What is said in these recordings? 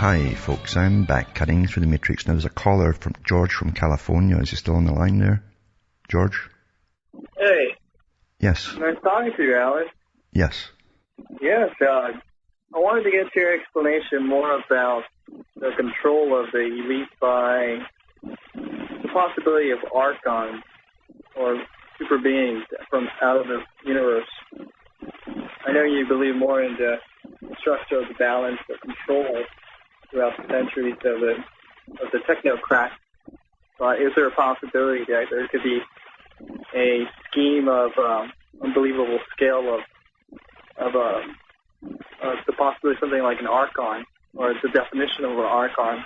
Hi folks, I'm back cutting through the matrix. Now there's a caller from George from California. Is he still on the line there? George? Hey. Yes. Nice talking to you, Alex. Yes. Yes, I wanted to get your explanation more about the control of the elite by the possibility of archons or super beings from out of the universe. I know you believe more in the structure of the balance of control throughout the centuries of the technocrats. Is there a possibility that there could be a scheme of unbelievable scale of the possibility of something like an archon, or the definition of an archon?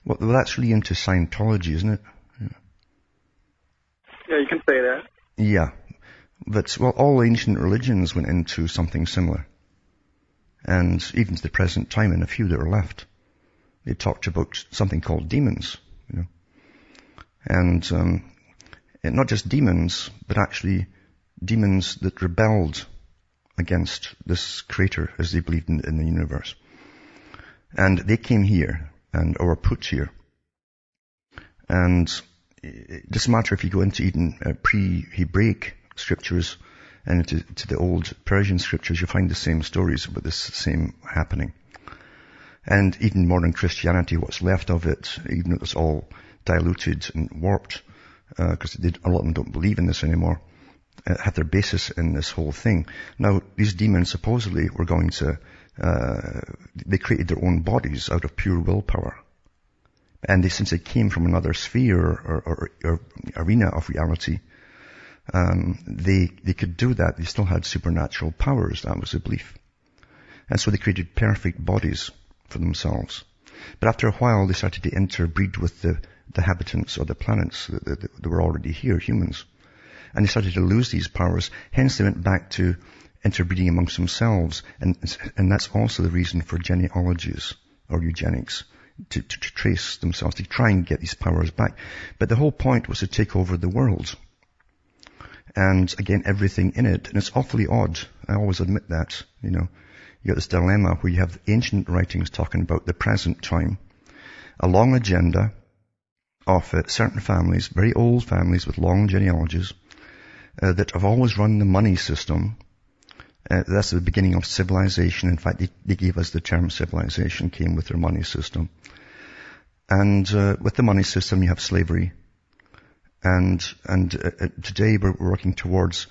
Well, that's really into Scientology, isn't it? Yeah, you can say that. Yeah. But, well, all ancient religions went into something similar. And even to the present time, and a few that are left, they talked about something called demons, you know. And not just demons, but actually demons that rebelled against this creator as they believed in the universe. And they came here and were put here. And it doesn't matter if you go into even pre-Hebraic scriptures and to the old Persian scriptures, you find the same stories about this same happening. And even modern Christianity, what's left of it, even though it's all diluted and warped, because a lot of them don't believe in this anymore, have their basis in this whole thing. Now, these demons supposedly were going to, they created their own bodies out of pure willpower. And since they came from another sphere or arena of reality, they could do that. They still had supernatural powers. That was the belief. And so they created perfect bodies for themselves. But after a while, they started to interbreed with the habitants of the planets that were already here, humans. And they started to lose these powers. Hence, they went back to interbreeding amongst themselves. And that's also the reason for genealogies or eugenics, to trace themselves, to try and get these powers back. But the whole point was to take over the world. And again, everything in it. And it's awfully odd. I always admit that, you know. You got this dilemma where you have ancient writings talking about the present time, a long agenda of certain families, very old families with long genealogies, that have always run the money system. That's the beginning of civilization. In fact, they gave us the term civilization, came with their money system. And with the money system, you have slavery. And today we're working towards,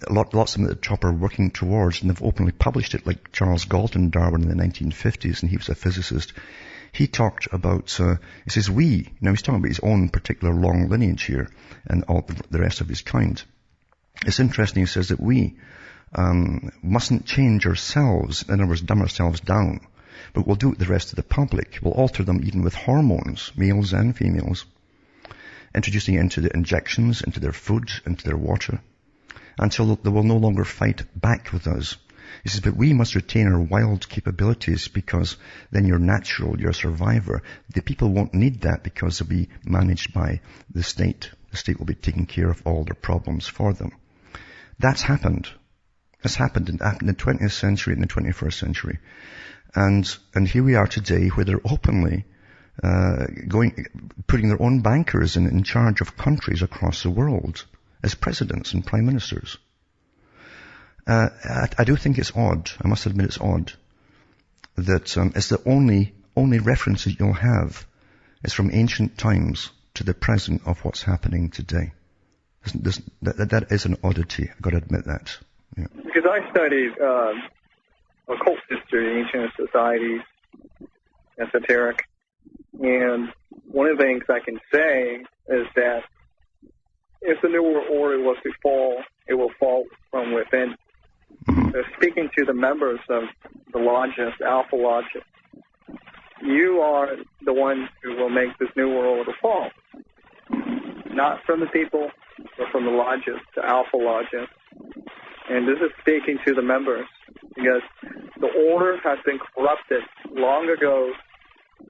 lots of them at the top are working towards, and they've openly published it, like Charles Galton Darwin in the 1950s, and he was a physicist. He talked about, he says we, now he's talking about his own particular long lineage here, and all the rest of his kind. It's interesting, he says that we mustn't change ourselves, in other words, dumb ourselves down, but we'll do it the rest of the public. We'll alter them even with hormones, males and females, introducing it into the injections, into their food, into their water, until they will no longer fight back with us. He says, but we must retain our wild capabilities, because then you're natural, you're a survivor. The people won't need that because they'll be managed by the state. The state will be taking care of all their problems for them. That's happened. It's happened in the 20th century and the 21st century. And here we are today where they're openly putting their own bankers in charge of countries across the world as presidents and prime ministers. I do think it's odd. I must admit it's odd that it's the only reference that you'll have is from ancient times to the present of what's happening today. That is an oddity. I've got to admit that. Yeah. Because I studied occult history, ancient societies, esoteric, and one of the things I can say is that if the New World Order was to fall, it will fall from within. So speaking to the members of the lodges, Alpha Lodges, you are the ones who will make this New World Order fall. Not from the people, but from the lodges, the Alpha Lodges. And this is speaking to the members, because the order has been corrupted long ago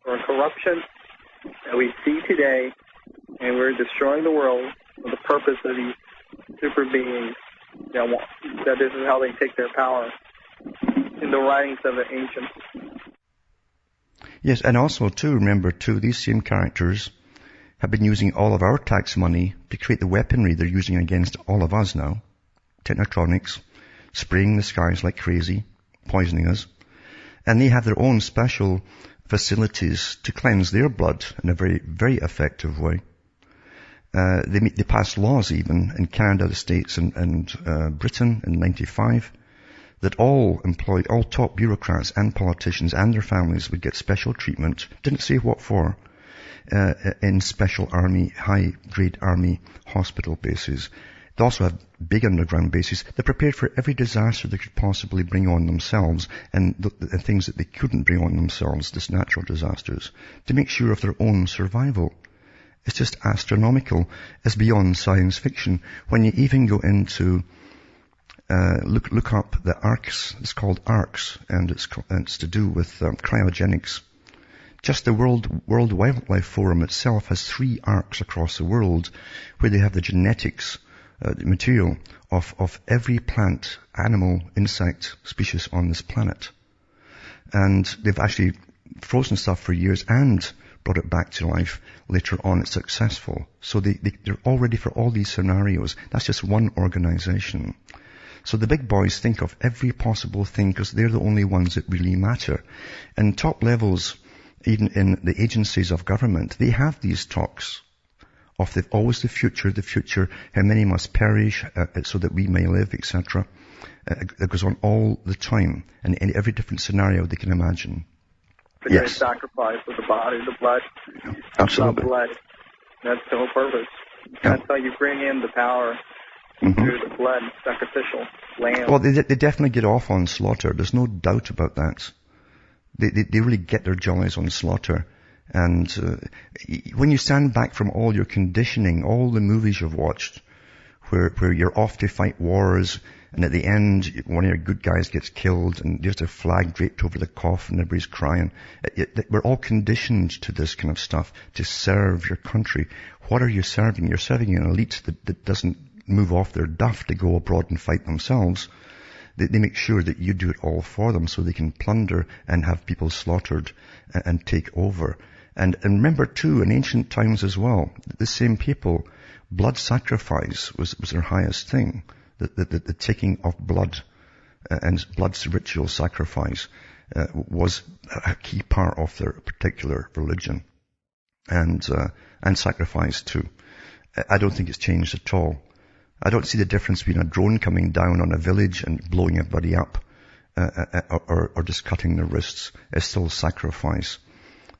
for corruption that we see today, and we're destroying the world for the purpose of these super beings that this is how they take their power in the writings of the ancients. Yes, and also too, remember too, these same characters have been using all of our tax money to create the weaponry they're using against all of us now. Technotronics, spraying the skies like crazy, poisoning us. And they have their own special facilities to cleanse their blood in a very, very effective way. They passed laws even in Canada, the States, and Britain in 95 that all top bureaucrats and politicians and their families would get special treatment. Didn't say what for. In special army, high-grade army hospital bases. They also have big underground bases. They're prepared for every disaster they could possibly bring on themselves and the things that they couldn't bring on themselves, these natural disasters, to make sure of their own survival. It's just astronomical. It's beyond science fiction. When you even go into look up the arcs. It's called arcs, and it's to do with cryogenics. Just the World Wildlife Forum itself has 3 arcs across the world where they have the genetics, the material of every plant, animal, insect species on this planet. And they've actually frozen stuff for years and brought it back to life. Later on, it's successful. So they're all ready for all these scenarios. That's just one organization. So the big boys think of every possible thing because they're the only ones that really matter. And top levels, even in the agencies of government, they have these talks of always the future, how many must perish so that we may live, etc. It goes on all the time, and in every different scenario they can imagine. The great sacrifice of the body, the blood. Absolutely. The blood. That's the whole purpose. That's how you bring in the power through the blood, sacrificial lamb. Well, they definitely get off on slaughter. There's no doubt about that. They really get their jollies on slaughter. And when you stand back from all your conditioning, all the movies you've watched, where you're off to fight wars, and at the end, one of your good guys gets killed, and there's a flag draped over the coffin, and everybody's crying. We're all conditioned to this kind of stuff, to serve your country. What are you serving? You're serving an elite that doesn't move off their duff to go abroad and fight themselves. They make sure that you do it all for them so they can plunder and have people slaughtered and take over. And remember too, in ancient times as well, the same people, blood sacrifice was their highest thing. The taking of blood and blood's ritual sacrifice was a key part of their particular religion. And sacrifice too. I don't think it's changed at all. I don't see the difference between a drone coming down on a village and blowing everybody up, or just cutting their wrists. It's still sacrifice.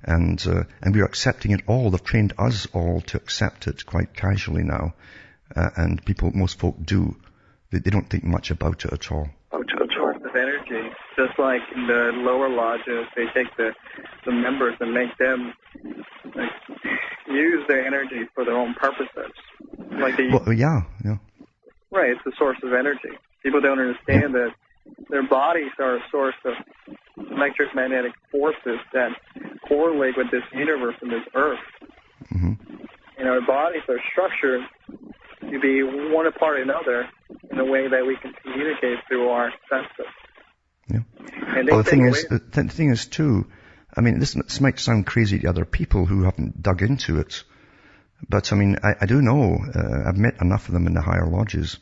And we're accepting it all. They've trained us all to accept it quite casually now. And most folk do. They don't think much about it at all. Source of energy. Just like in the lower lodges, they take the members and make them use their energy for their own purposes. Yeah. Right, it's a source of energy. People don't understand that their bodies are a source of electromagnetic forces that correlate with this universe and this earth. Mm-hmm. And our bodies are structured to be one apart another in a way that we can communicate through our senses. Yeah. And the thing is too, I mean, this might sound crazy to other people who haven't dug into it, but I mean, I do know, I've met enough of them in the higher lodges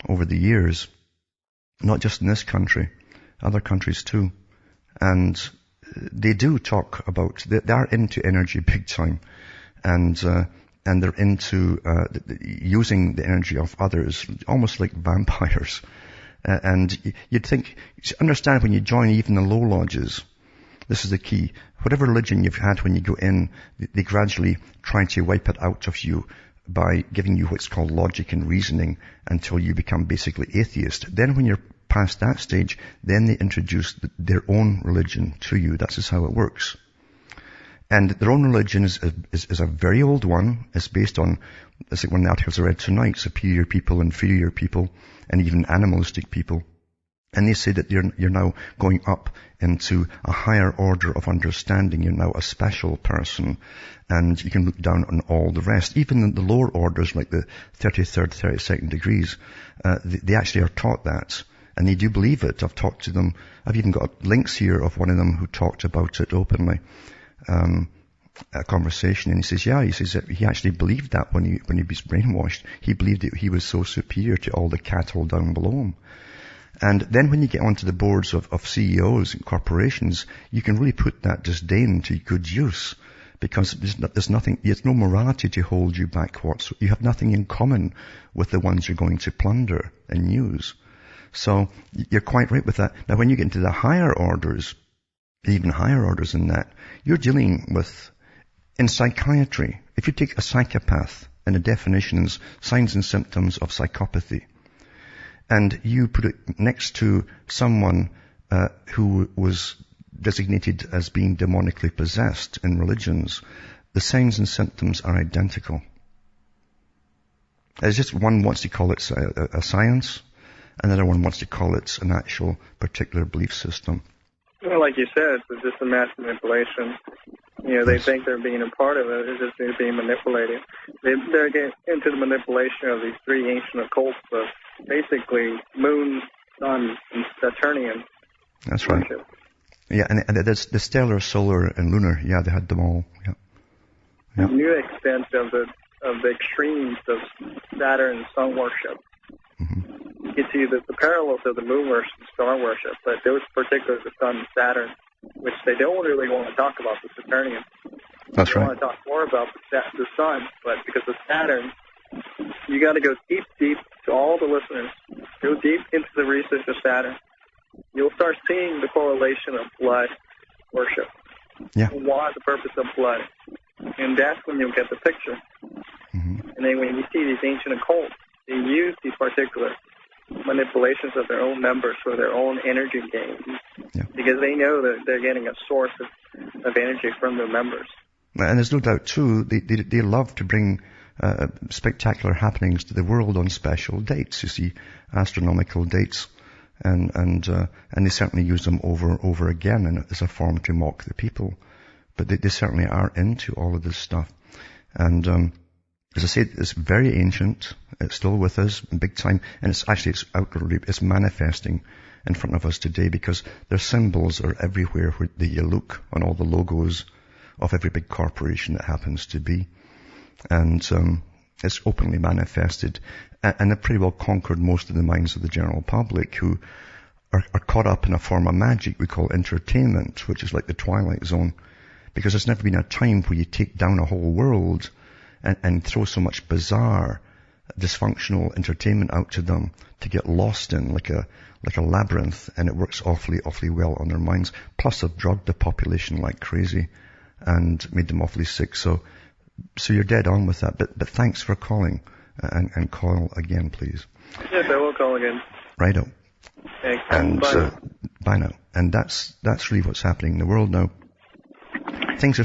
over the years, not just in this country, other countries too. And they do talk about, they are into energy big time, and they're into using the energy of others, almost like vampires. And you'd think, understand when you join even the low lodges, this is the key. Whatever religion you've had when you go in, they gradually try to wipe it out of you by giving you what's called logic and reasoning until you become basically atheist. Then when you're past that stage, then they introduce their own religion to you. That's just how it works. And their own religion is a very old one. It's based on, it's like one of the articles I read tonight, superior people, inferior people, and even animalistic people. And they say that you're now going up into a higher order of understanding. You're now a special person, and you can look down on all the rest. Even in the lower orders, like the 33rd, 32nd degrees, they actually are taught that. And they do believe it. I've talked to them. I've even got links here of one of them who talked about it openly. A conversation, and he says that he actually believed that when he was brainwashed. He believed that he was so superior to all the cattle down below him. And then when you get onto the boards of CEOs and corporations, you can really put that disdain to good use, because there's no morality to hold you back whatsoever. You have nothing in common with the ones you're going to plunder and use. So you're quite right with that. Now when you get into the higher orders, even higher orders than that, you're dealing with, in psychiatry, if you take a psychopath and the definitions, signs and symptoms of psychopathy, and you put it next to someone who was designated as being demonically possessed in religions, the signs and symptoms are identical. It's just one wants to call it a science, another one wants to call it an actual particular belief system. Well, like you said, it's just a mass manipulation. They think they're being a part of it. It's just they're being manipulated. They're getting into the manipulation of these three ancient occults of basically moon, sun, and Saturnian. That's right. Worship. Yeah, and there's the stellar, solar, and lunar. Yeah, they had them all. Yeah. The new extent of the extremes of Saturn and sun worship. Mm-hmm. You can see the parallels of the moon worship and star worship, but those particularly the sun and Saturn, which they don't really want to talk about the Saturnian. That's right. They want to talk more about the sun, but because of Saturn, you got to go deep to all the listeners. Go deep into the research of Saturn. You'll start seeing the correlation of blood worship. Yeah. And why the purpose of blood. And that's when you'll get the picture. Mm-hmm. And then when you see these ancient occults, they use these particular manipulations of their own members for their own energy gains. Yeah. Because they know that they're getting a source of energy from their members. And there's no doubt, too, they love to bring spectacular happenings to the world on special dates, you see, astronomical dates. And they certainly use them over again, and as a form to mock the people. But they certainly are into all of this stuff. And as I said, it's very ancient. It's still with us, big time, and it's manifesting in front of us today, because their symbols are everywhere where you look, on all the logos of every big corporation that happens to be. And it's openly manifested, and they've pretty well conquered most of the minds of the general public, who are caught up in a form of magic we call entertainment, which is like the Twilight Zone, because there's never been a time where you take down a whole world and throw so much bizarre, dysfunctional entertainment out to them to get lost in, like a labyrinth, and it works awfully well on their minds. Plus they've drugged the population like crazy and made them awfully sick. So you're dead on with that. But thanks for calling, and call again, please. Yes, I will call again. Righto. Thanks. And bye. Bye now. And that's really what's happening in the world now. Things are